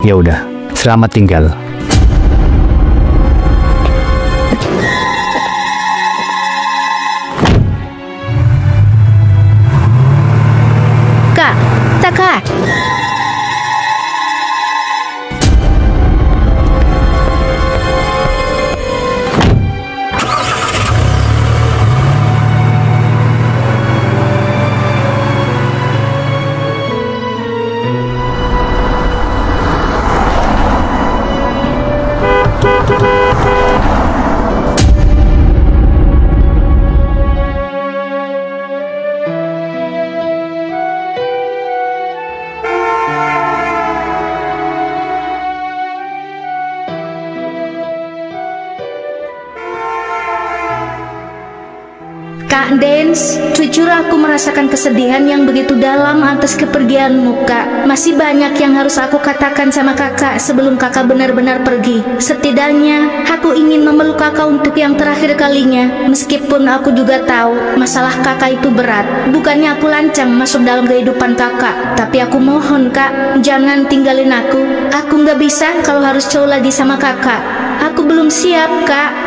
Ya udah, selamat tinggal. Kak, Taka. Kak Dance, jujur aku merasakan kesedihan yang begitu dalam atas kepergianmu, Kak. Masih banyak yang harus aku katakan sama kakak sebelum kakak benar-benar pergi. Setidaknya, aku ingin memeluk kakak untuk yang terakhir kalinya. Meskipun aku juga tahu masalah kakak itu berat. Bukannya aku lancang masuk dalam kehidupan kakak, tapi aku mohon, Kak, jangan tinggalin aku. Aku nggak bisa kalau harus jauh lagi sama kakak. Aku belum siap, Kak.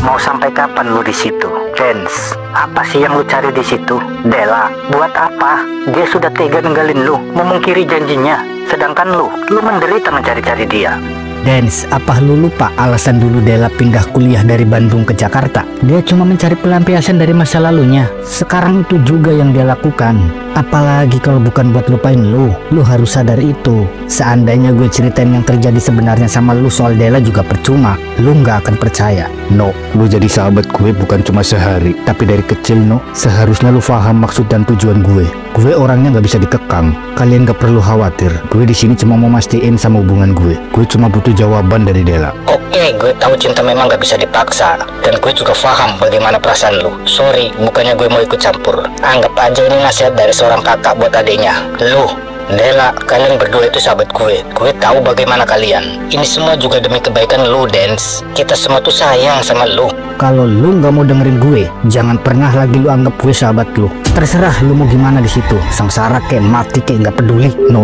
Mau sampai kapan lu di situ, Dance? Apa sih yang lu cari di situ? Dela, buat apa? Dia sudah tega ninggalin lu, memungkiri janjinya. Sedangkan lu menderita mencari-cari dia. Dance, apa lu lupa alasan dulu Dela pindah kuliah dari Bandung ke Jakarta? Dia cuma mencari pelampiasan dari masa lalunya. Sekarang itu juga yang dia lakukan. Apalagi kalau bukan buat lupain lu harus sadar itu. Seandainya gue ceritain yang terjadi sebenarnya sama lu soal Dela juga percuma. Lu nggak akan percaya. No, lu jadi sahabat gue bukan cuma sehari, tapi dari kecil, no. Seharusnya lu paham maksud dan tujuan gue. Gue orangnya nggak bisa dikekang. Kalian gak perlu khawatir. Gue di sini cuma mau mastiin sama hubungan gue. Gue cuma butuh jawaban dari Dela. Oke, gue tahu cinta memang gak bisa dipaksa. Dan gue juga paham bagaimana perasaan lu. Sorry, bukannya gue mau ikut campur. Anggap aja ini nasihat dari seorang kakak buat adiknya. Lu, Dela, kalian berdua itu sahabat gue. Gue tahu bagaimana kalian. Ini semua juga demi kebaikan lu, Dance. Kita semua tuh sayang sama lu. Kalau lu nggak mau dengerin gue, jangan pernah lagi lu anggap gue sahabat lu. Terserah lu mau gimana di situ. Sengsara kayak mati kayak nggak peduli. No.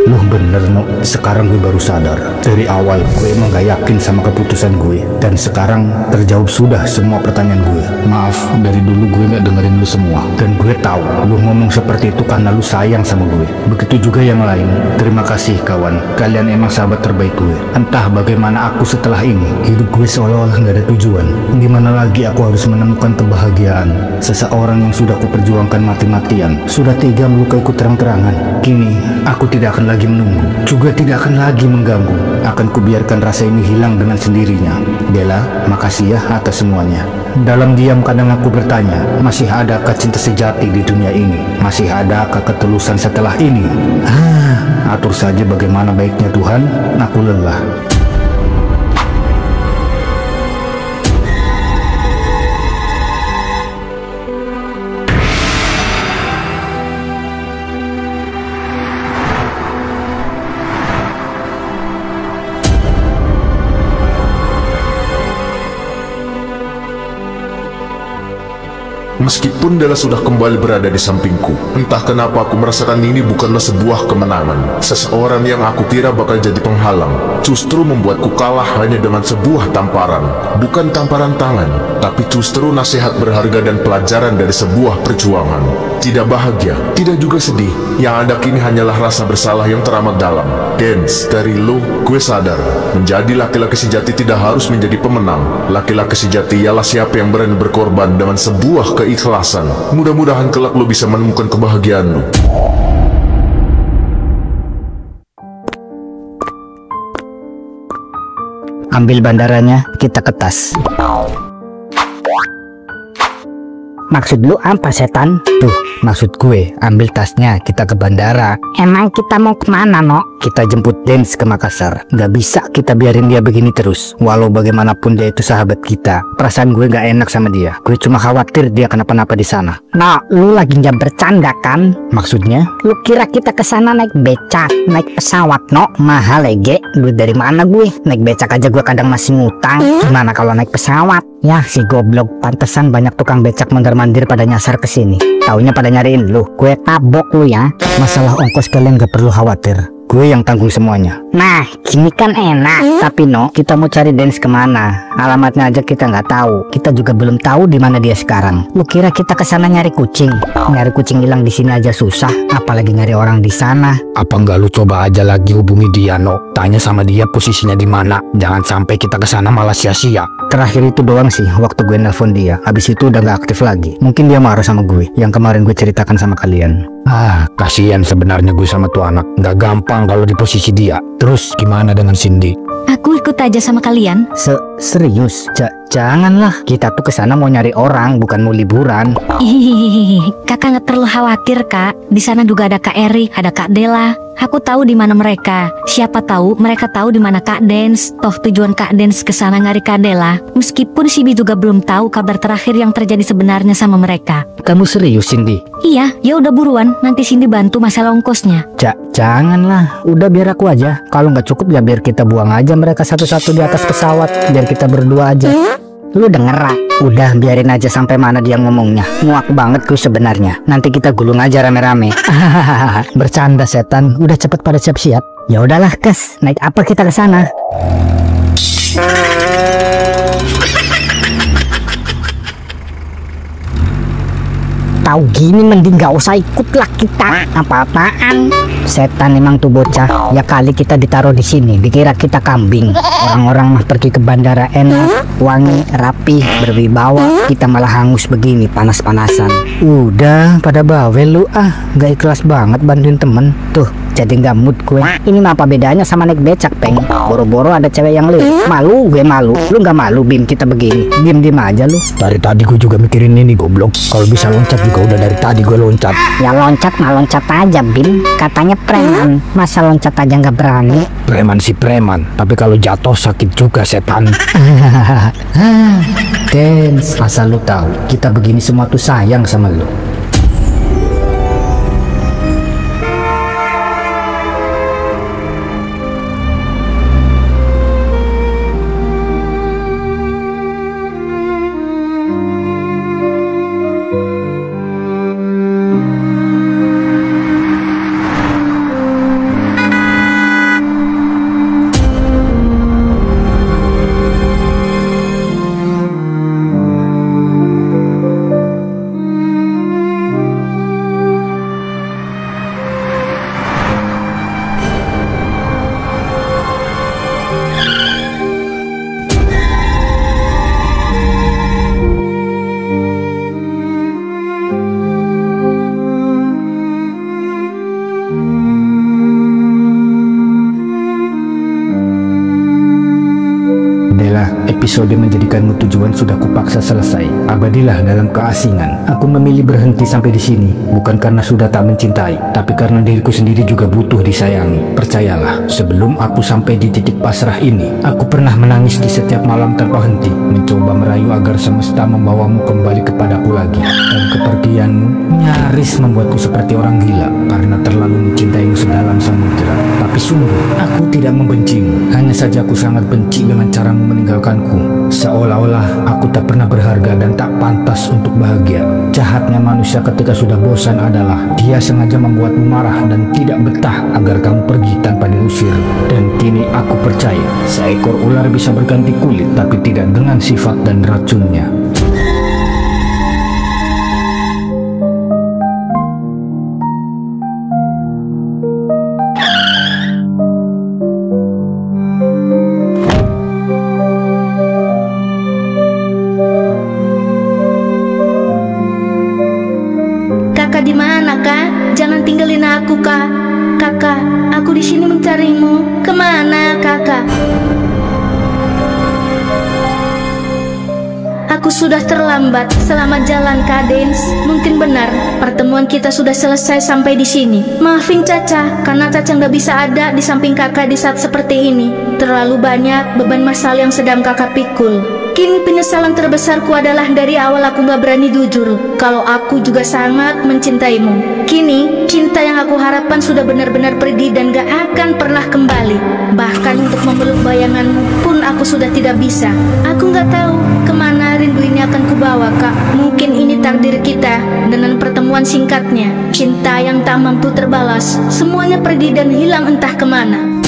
Lu bener, no. Sekarang gue baru sadar. Dari awal gue emang gak yakin sama keputusan gue. Dan sekarang terjawab sudah semua pertanyaan gue. Maaf, dari dulu gue gak dengerin lu semua. Dan gue tahu lu ngomong seperti itu karena lu sayang sama gue. Begitu juga yang lain. Terima kasih kawan. Kalian emang sahabat terbaik gue. Entah bagaimana aku setelah ini. Hidup gue seolah-olah gak ada tujuan. Gimana lagi aku harus menemukan kebahagiaan? Seseorang yang sudah kuperjuangkan mati-matian, sudah tega melukaiku terang-terangan. Kini aku tidak akan lagi menunggu, juga tidak akan lagi mengganggu. Akan kubiarkan rasa ini hilang dengan sendirinya. Dela, makasih ya atas semuanya. Dalam diam kadang aku bertanya, masih adakah cinta sejati di dunia ini? Masih adakah ketulusan setelah ini? Atur saja bagaimana baiknya Tuhan, aku lelah. Meskipun Dela sudah kembali berada di sampingku, entah kenapa aku merasakan ini bukanlah sebuah kemenangan. Seseorang yang aku kira bakal jadi penghalang, justru membuatku kalah hanya dengan sebuah tamparan. Bukan tamparan tangan, tapi justru nasihat berharga dan pelajaran dari sebuah perjuangan. Tidak bahagia, tidak juga sedih. Yang ada kini hanyalah rasa bersalah yang teramat dalam. Dance, dari lu, gue sadar, menjadi laki-laki sejati tidak harus menjadi pemenang. Laki-laki sejati ialah siapa yang berani berkorban dengan sebuah keikhlasan. Mudah-mudahan kelak lu bisa menemukan kebahagiaan lu. Ambil bandaranya, kita ke tas. Maksud lu apa, setan? Tuh, maksud gue, ambil tasnya, kita ke bandara. Emang kita mau kemana, no? Kita jemput Dance ke Makassar. Gak bisa kita biarin dia begini terus. Walau bagaimanapun dia itu sahabat kita. Perasaan gue gak enak sama dia. Gue cuma khawatir dia kenapa-napa di sana. No, lu lagi nggak bercanda kan? Maksudnya? Lu kira kita kesana naik becak, naik pesawat, no? Mahal Ege, duit dari mana gue? Naik becak aja gue kadang masih ngutang. Gimana kalau naik pesawat? Ya si goblok, pantesan banyak tukang becak mondar-mandir pada nyasar ke sini. Taunya pada nyariin lu. Gue tabok lu ya. Masalah ongkos kalian gak perlu khawatir. Gue yang tanggung semuanya. Nah, gini kan enak. Tapi no, kita mau cari Dance kemana? Alamatnya aja kita nggak tahu. Kita juga belum tahu di mana dia sekarang. Lu kira kita kesana nyari kucing? Nyari kucing hilang di sini aja susah, apalagi nyari orang di sana. Apa nggak lu coba aja lagi hubungi dia, no? Tanya sama dia posisinya di mana. Jangan sampai kita kesana malah sia-sia. Terakhir itu doang sih waktu gue nelpon dia. Habis itu udah nggak aktif lagi. Mungkin dia marah sama gue yang kemarin gue ceritakan sama kalian. Kasihan sebenarnya gue sama tuh anak. Nggak gampang kalau di posisi dia. Terus gimana dengan Cindy? Aku ikut aja sama kalian. Serius? Janganlah. Kita tuh kesana mau nyari orang, bukan mau liburan. Hihihi, kakak nggak perlu khawatir kak. Di sana juga ada Kak Eri, ada Kak Dela. Aku tahu di mana mereka. Siapa tahu mereka tahu di mana Kak Dance. Toh tujuan Kak Dance kesana nyari Kak Dela. Meskipun Sibi juga belum tahu kabar terakhir yang terjadi sebenarnya sama mereka. Kamu serius, Cindy? Iya, ya udah buruan. Nanti Cindy bantu masalah ongkosnya. Janganlah. Udah biar aku aja. Kalau nggak cukup ya biar kita buang aja mereka satu-satu di atas pesawat. Biar kita berdua aja. Lu denger, Ra? Udah biarin aja sampai mana dia ngomongnya. Muak banget gue sebenarnya. Nanti kita gulung aja rame-rame. Bercanda setan. Udah cepet pada siap-siap. Ya udahlah, Kes. Naik apa kita ke sana? Tahu gini mending gak usah ikutlah kita. Apa-apaan? Setan emang tuh bocah. Ya kali kita ditaruh di sini dikira kita kambing. Orang-orang mah pergi ke bandara enak, wangi, rapi, berwibawa. Kita malah hangus begini panas-panasan. Udah pada bawel lu gak ikhlas banget bantuin temen. Tuh jadi gak mood gue. Ini mah apa bedanya sama naik becak, Peng? Boro-boro ada cewek yang lihat. Malu, gue malu. Lu gak malu, Bim, kita begini? Diem-diem aja lu. Dari tadi gue juga mikirin ini goblok. Kalau bisa loncat juga udah dari tadi gue loncat. Ya loncat mah loncat aja, Bim. Katanya preman, masa loncat aja nggak berani? Preman sih preman, tapi kalau jatuh sakit juga setan. Dance, asal lu tahu, kita begini semua tuh sayang sama lu. Episode menjadikanmu tujuan sudah kupaksa selesai. Abadilah dalam keasingan. Aku memilih berhenti sampai di sini, bukan karena sudah tak mencintai, tapi karena diriku sendiri juga butuh disayangi. Percayalah, sebelum aku sampai di titik pasrah ini, aku pernah menangis di setiap malam tanpa henti, mencoba merayu agar semesta membawamu kembali kepadaku lagi. Dan kepergianmu nyaris membuatku seperti orang gila, karena terlalu mencintaimu sedalam samudera. Tapi sungguh, aku tidak membencimu. Hanya saja aku sangat benci dengan caramu meninggalkanku. Seolah-olah aku tak pernah berharga dan tak pantas untuk bahagia. Jahatnya manusia ketika sudah bosan adalah dia sengaja membuatmu marah dan tidak betah agar kamu pergi tanpa diusir. Dan kini aku percaya seekor ular bisa berganti kulit, tapi tidak dengan sifat dan racunnya. Kakak di mana, Kak? Jangan tinggalin aku, Kak. Kakak, aku di sini mencarimu. Kemana, Kakak? Aku sudah terlambat. Selamat jalan, Kadens. Mungkin benar pertemuan kita sudah selesai sampai di sini. Maafin Caca, karena Caca nggak bisa ada di samping kakak di saat seperti ini. Terlalu banyak beban masalah yang sedang kakak pikul. Kini penyesalan terbesarku adalah dari awal aku gak berani jujur kalau aku juga sangat mencintaimu. Kini, cinta yang aku harapkan sudah benar-benar pergi dan gak akan pernah kembali. Bahkan untuk memeluk bayanganmu pun aku sudah tidak bisa. Aku gak tahu kemana rindu ini akan kubawa, Kak. Mungkin ini takdir kita dengan pertemuan singkatnya. Cinta yang tak mampu terbalas, semuanya pergi dan hilang entah kemana.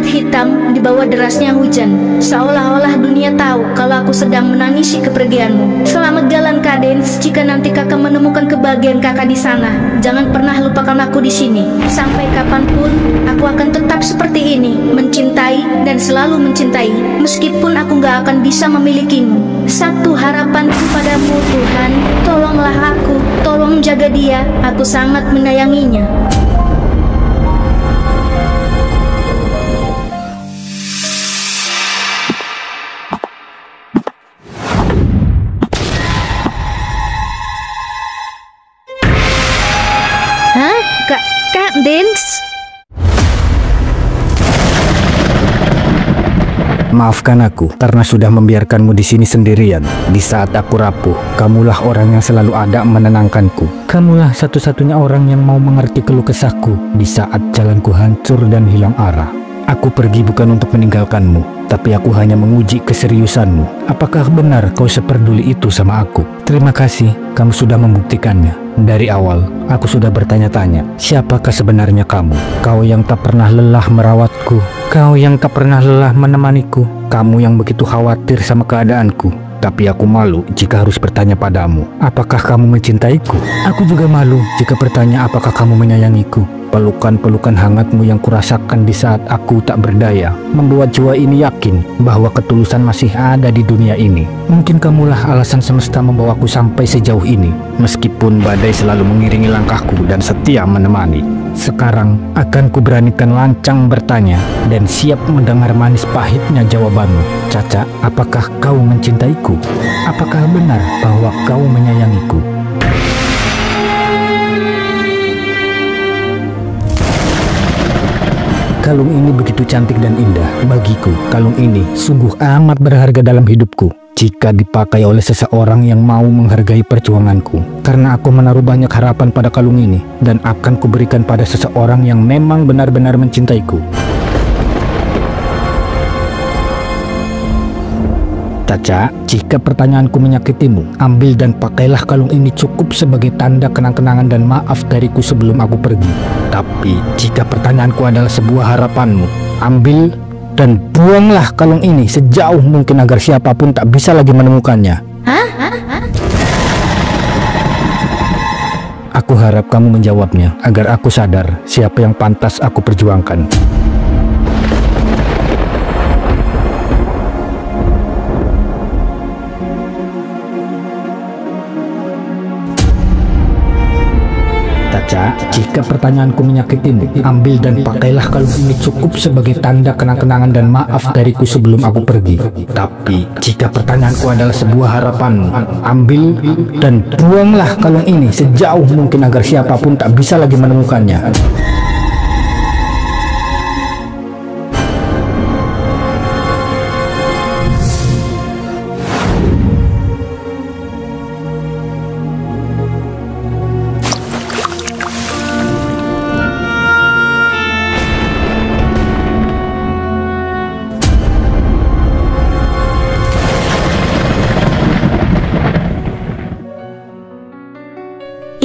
Hitam di bawah derasnya hujan, seolah-olah dunia tahu kalau aku sedang menangisi kepergianmu. Selamat jalan, Kadens. Jika nanti kakak menemukan kebahagiaan kakak di sana, jangan pernah lupakan aku di sini. Sampai kapanpun, aku akan tetap seperti ini, mencintai dan selalu mencintai, meskipun aku gak akan bisa memilikimu. Satu harapanku padamu, Tuhan, tolonglah aku, tolong jaga dia. Aku sangat menyayanginya. Kak Dens. Maafkan aku karena sudah membiarkanmu di sini sendirian. Di saat aku rapuh, kamulah orang yang selalu ada menenangkanku. Kamulah satu-satunya orang yang mau mengerti keluh kesahku di saat jalanku hancur dan hilang arah. Aku pergi bukan untuk meninggalkanmu, tapi aku hanya menguji keseriusanmu. Apakah benar kau seperduli itu sama aku? Terima kasih, kamu sudah membuktikannya. Dari awal, aku sudah bertanya-tanya, siapakah sebenarnya kamu? Kau yang tak pernah lelah merawatku, kau yang tak pernah lelah menemaniku, kamu yang begitu khawatir sama keadaanku. Tapi aku malu jika harus bertanya padamu, apakah kamu mencintaiku? Aku juga malu jika bertanya apakah kamu menyayangiku. Pelukan-pelukan hangatmu yang kurasakan di saat aku tak berdaya membuat jiwa ini yakin bahwa ketulusan masih ada di dunia ini. Mungkin kamulah alasan semesta membawaku sampai sejauh ini, meskipun badai selalu mengiringi langkahku dan setia menemani. Sekarang akan kuberanikan lancang bertanya dan siap mendengar manis pahitnya jawabanmu. Caca, apakah kau mencintaiku? Apakah benar bahwa kau menyayangiku? Kalung ini begitu cantik dan indah. Bagiku, kalung ini sungguh amat berharga dalam hidupku jika dipakai oleh seseorang yang mau menghargai perjuanganku. Karena aku menaruh banyak harapan pada kalung ini dan akan kuberikan pada seseorang yang memang benar-benar mencintaiku. Caca, jika pertanyaanku menyakitimu, ambil dan pakailah kalung ini, cukup sebagai tanda kenang-kenangan dan maaf dariku sebelum aku pergi. Tapi jika pertanyaanku adalah sebuah harapanmu, ambil dan buanglah kalung ini sejauh mungkin agar siapapun tak bisa lagi menemukannya. Aku harap kamu menjawabnya agar aku sadar siapa yang pantas aku perjuangkan. Caca, jika pertanyaanku menyakitimu, ambil dan pakailah kalung ini, cukup sebagai tanda kenang-kenangan dan maaf dariku sebelum aku pergi. Tapi jika pertanyaanku adalah sebuah harapanmu, ambil dan buanglah kalung ini sejauh mungkin agar siapapun tak bisa lagi menemukannya.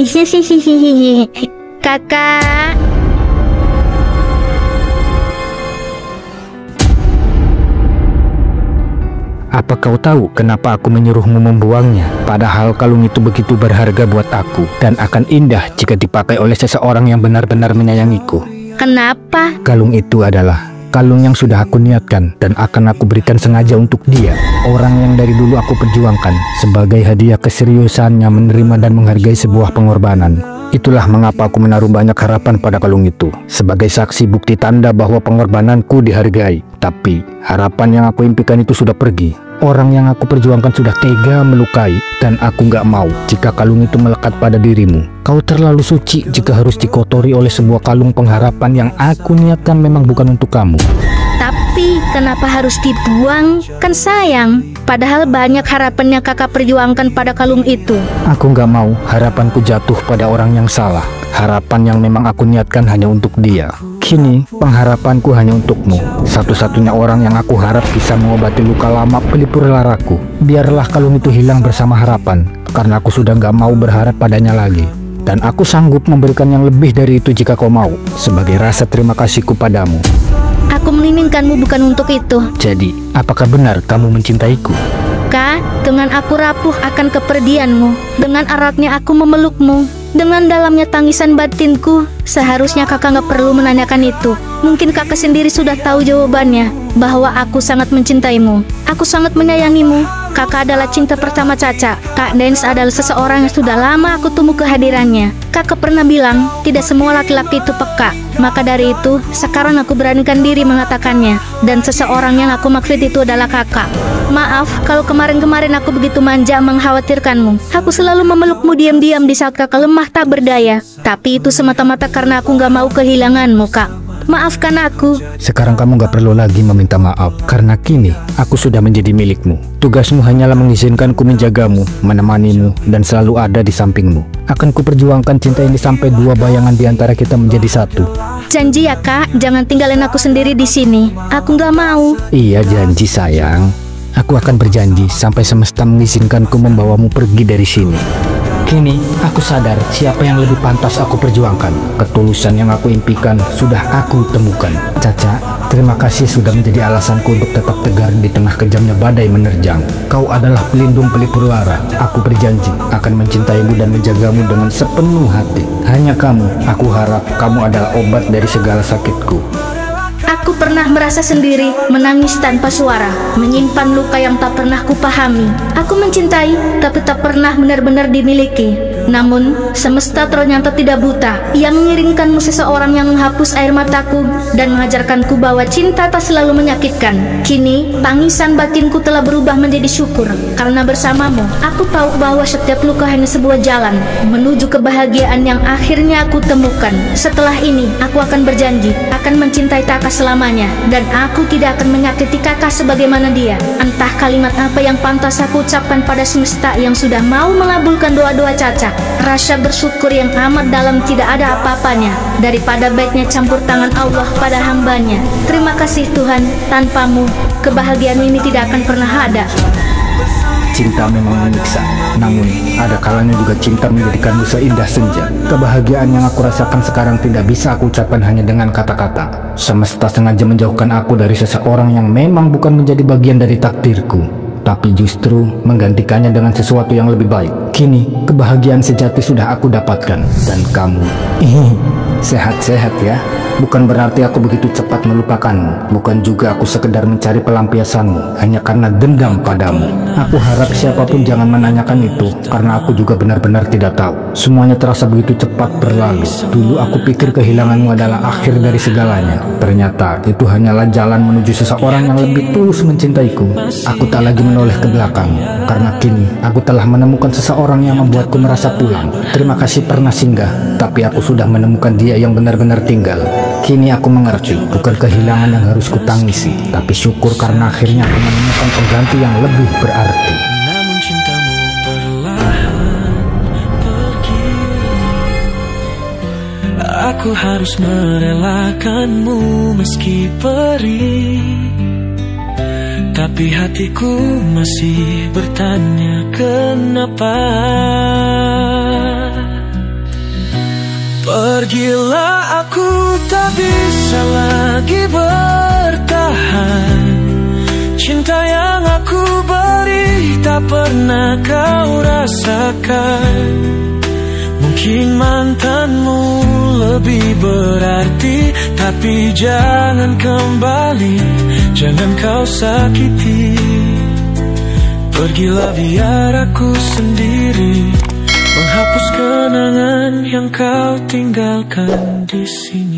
Hihihihihi. Kakak. Apa kau tahu kenapa aku menyuruhmu membuangnya? Padahal kalung itu begitu berharga buat aku dan akan indah jika dipakai oleh seseorang yang benar-benar menyayangiku. Kenapa? Kalung itu adalah kalung yang sudah aku niatkan dan akan aku berikan sengaja untuk dia. Orang yang dari dulu aku perjuangkan sebagai hadiah keseriusannya menerima dan menghargai sebuah pengorbanan. Itulah mengapa aku menaruh banyak harapan pada kalung itu, sebagai saksi bukti tanda bahwa pengorbananku dihargai. Tapi harapan yang aku impikan itu sudah pergi. Orang yang aku perjuangkan sudah tega melukai, dan aku gak mau jika kalung itu melekat pada dirimu. Kau terlalu suci jika harus dikotori oleh sebuah kalung pengharapan yang aku niatkan memang bukan untuk kamu. Tapi kenapa harus dibuang? Kan sayang. Padahal banyak harapan yang kakak perjuangkan pada kalung itu. Aku gak mau harapanku jatuh pada orang yang salah. Harapan yang memang aku niatkan hanya untuk dia. Kini pengharapanku hanya untukmu. Satu-satunya orang yang aku harap bisa mengobati luka lama pelipur laraku. Biarlah kalung itu hilang bersama harapan, karena aku sudah gak mau berharap padanya lagi. Dan aku sanggup memberikan yang lebih dari itu jika kau mau, sebagai rasa terima kasihku padamu. Aku menginginkanmu bukan untuk itu. Jadi, apakah benar kamu mencintaiku? Kak, dengan aku rapuh akan kepergianmu, dengan eratnya aku memelukmu, dengan dalamnya tangisan batinku, seharusnya kakak gak perlu menanyakan itu. Mungkin kakak sendiri sudah tahu jawabannya, bahwa aku sangat mencintaimu. Aku sangat menyayangimu. Kakak adalah cinta pertama Caca. Kak Dance adalah seseorang yang sudah lama aku tunggu kehadirannya. Kakak pernah bilang, tidak semua laki-laki itu peka. Maka dari itu, sekarang aku beranikan diri mengatakannya. Dan seseorang yang aku maksud itu adalah kakak. Maaf, kalau kemarin-kemarin aku begitu manja mengkhawatirkanmu. Aku selalu memelukmu diam-diam di saat kakak lemah tak berdaya. Tapi itu semata-mata karena aku gak mau kehilanganmu, Kak. Maafkan aku. Sekarang kamu gak perlu lagi meminta maaf, karena kini aku sudah menjadi milikmu. Tugasmu hanyalah mengizinkanku menjagamu, menemanimu, dan selalu ada di sampingmu. Akan kuperjuangkan cinta ini sampai dua bayangan di antara kita menjadi satu. Janji ya Kak, jangan tinggalin aku sendiri di sini. Aku gak mau. Iya, janji sayang. Aku akan berjanji sampai semesta mengizinkanku membawamu pergi dari sini. Kini, aku sadar siapa yang lebih pantas aku perjuangkan. Ketulusan yang aku impikan sudah aku temukan. Caca, terima kasih sudah menjadi alasanku untuk tetap tegar di tengah kejamnya badai menerjang. Kau adalah pelindung pelipur lara. Aku berjanji akan mencintaimu dan menjagamu dengan sepenuh hati. Hanya kamu, aku harap kamu adalah obat dari segala sakitku. Aku pernah merasa sendiri, menangis tanpa suara, menyimpan luka yang tak pernah kupahami. Aku mencintai, tapi tak pernah benar-benar dimiliki. Namun, semesta ternyata tidak buta. Ia mengirimkanmu seseorang yang menghapus air mataku dan mengajarkanku bahwa cinta tak selalu menyakitkan. Kini, tangisan batinku telah berubah menjadi syukur. Karena bersamamu, aku tahu bahwa setiap luka hanya sebuah jalan menuju kebahagiaan yang akhirnya aku temukan. Setelah ini, aku akan berjanji akan mencintai kakak selamanya, dan aku tidak akan menyakiti kakak sebagaimana dia. Entah kalimat apa yang pantas aku ucapkan pada semesta yang sudah mau mengabulkan doa-doa Caca. Rasa bersyukur yang amat dalam tidak ada apa-apanya daripada baiknya campur tangan Allah pada hambanya. Terima kasih Tuhan, tanpamu kebahagiaan ini tidak akan pernah ada. Cinta memang menyiksa, namun ada kalanya juga cinta menjadikanmu seindah senja. Kebahagiaan yang aku rasakan sekarang tidak bisa aku ucapkan hanya dengan kata-kata. Semesta sengaja menjauhkan aku dari seseorang yang memang bukan menjadi bagian dari takdirku, tapi justru menggantikannya dengan sesuatu yang lebih baik. Kini, kebahagiaan sejati sudah aku dapatkan. Dan kamu, sehat-sehat ya. Bukan berarti aku begitu cepat melupakanmu. Bukan juga aku sekedar mencari pelampiasanmu hanya karena dendam padamu. Aku harap siapapun jangan menanyakan itu, karena aku juga benar-benar tidak tahu. Semuanya terasa begitu cepat berlalu. Dulu aku pikir kehilanganmu adalah akhir dari segalanya. Ternyata itu hanyalah jalan menuju seseorang yang lebih tulus mencintaiku. Aku tak lagi menoleh ke belakang, karena kini aku telah menemukan seseorang yang membuatku merasa pulang. Terima kasih pernah singgah, tapi aku sudah menemukan dia yang benar-benar tinggal. Kini aku mengerti, bukan kehilangan yang harus kutangisi, tapi syukur karena akhirnya aku menemukan pengganti yang lebih berarti. Namun cintamu perlahan pergi. Aku harus merelakanmu meski perih, tapi hatiku masih bertanya kenapa. Cinta yang aku beri tak pernah kau rasakan. Mungkin mantanmu lebih berarti, tapi jangan kembali, jangan kau sakiti. Pergilah biar aku sendiri menghapus kenangan yang kau tinggalkan di sini.